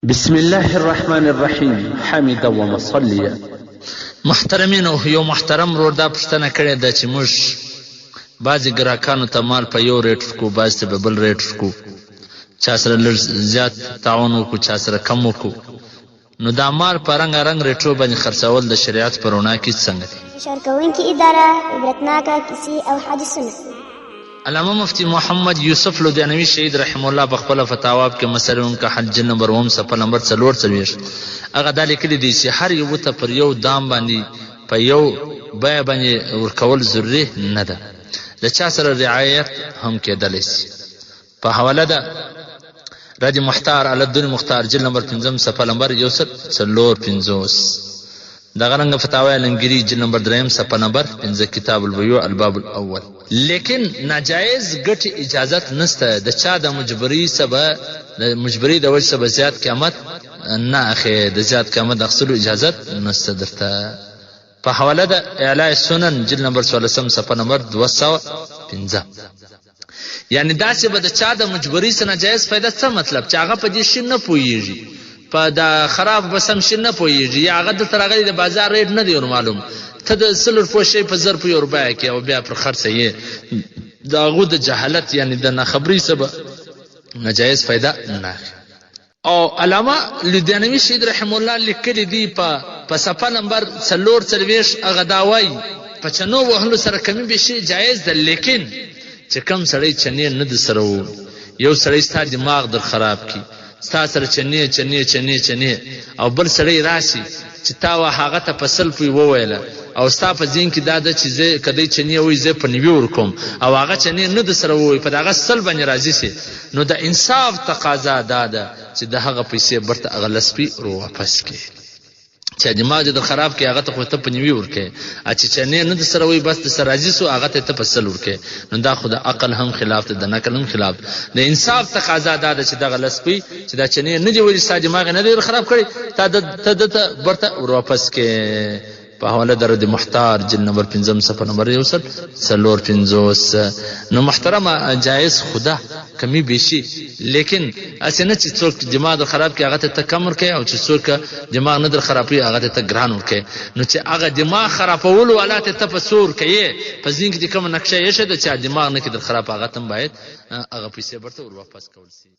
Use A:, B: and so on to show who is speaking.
A: بسم الله الرحمن الرحیم حمد و مصلیا.
B: محترمینو، یو محترم رور دا پوښتنه کړې ده چې موږ بعضې ګراهکانو ته مال په یو ریټ ورکو، بعضې ته په بل ریټ ورکو، چا سره لږ زیات تعاون وکړو، چا سره کم وکړو. نو دا مال په رنګارنګ ریټو باندې خرڅول د شریعت په رڼا کې څنګه دي؟
C: شارکوونکې اداره عبرتناکه کیسې او حدیثونه.
B: علامه مفتی محمد یوسف لودیانوي شهید رحم الله په خپله فتاواب کې مسلون که حج نمبر 9 صفحه نمبر 44 هغه دا لیکلي دي چې هر یو ته پر یو دام باندې په یو بیه باندې ورکول ضروري نه ده، د چا سره رعایت هم کېدلی شي. په حواله ده رد محتار علی الدین مختار جلد نمبر 5 صفحه نمبر 154. دغه رنګه فتاوی علمگیری جلد نمبر 3 صفحه نمبر 5 کتاب البیوع الباب الاول. لیکن ناجایز ګټې اجازت نشته، د چا د مجبری د وجه سبا زیات قیمت نه اخی، د زیات قیمت اخیستلو اجازت نشته درته. په حواله ده اعلاء سنن جلد نمبر 14 صفحه نمبر 215. یعنی داسې به د چا د مجبری څخه ناجایز فایده څه مطلب چې هغه په دې شي نه پوهیږي، په د خراب بسم شي نه پوهیږي، یا هغه دلته راغلی د بازار ریټ نه دی معلوم، ته د 100 روپو شی په 1000 روپیو کې او بیا پر خرڅه یې د هغو د جهالت یعنی د ناخبرۍ سبب ناجایز فایده نه. او علامه لودیانوي شهید رحم الله لیکلي دي په صفحه نمبر 44 هغه دا وایي په چنو وهلو سره کمی به شي جایز ده، لیکن چې کم سړی چنې نه د سره و، یو سړی ستا دماغ در خراب کی، ستا سره چنې چنې چنې چنې او بل سړی راشي چې تا وا هغه ته په 100 وویله او ستا په ذهن کې دا ده چې زه کدی چنې وایي زه په 90 ورکوم او هغه چنې نه د سره ووایي په دغه 100 باندې راضي سي، نو د انصاف تقاضا دا ده چې د هغه پیسې برته هغه لسپي ورو واپس کړي. چې دماغ دې خراب کې هغه ته خو ته په 90 ورکې، چې چنې نه د سره وایي بس د سره راضي سو هغه ته په 100 ورکې، نو دا خو د عقل هم خلاف ده، د نقل هم خلاف. د انصاف تقاضا دا ده چې دغه لسپي چې دا چنې نه دی وایي ستا دماغ نه دی خراب کړي، ته دته برته ور واپس کې. په حواله در د محتار جلد نمبر 5 صفحه نمبر 154. نو محترمه جایز خدا کمی بیشي، لیکن اسنه چې څوک دماغ خراب کې هغه ته کم ورکې او چې څوک دماغ نه در خرابوي هغه ته ګران ورکې. نو چې هغه دماغ خرابول ولا ته په سور کې په ځین کې کوم نقشه یې شه چې دماغ نه کې در خراب هغه تم باید هغه پیسې برته ور واپس کول شي.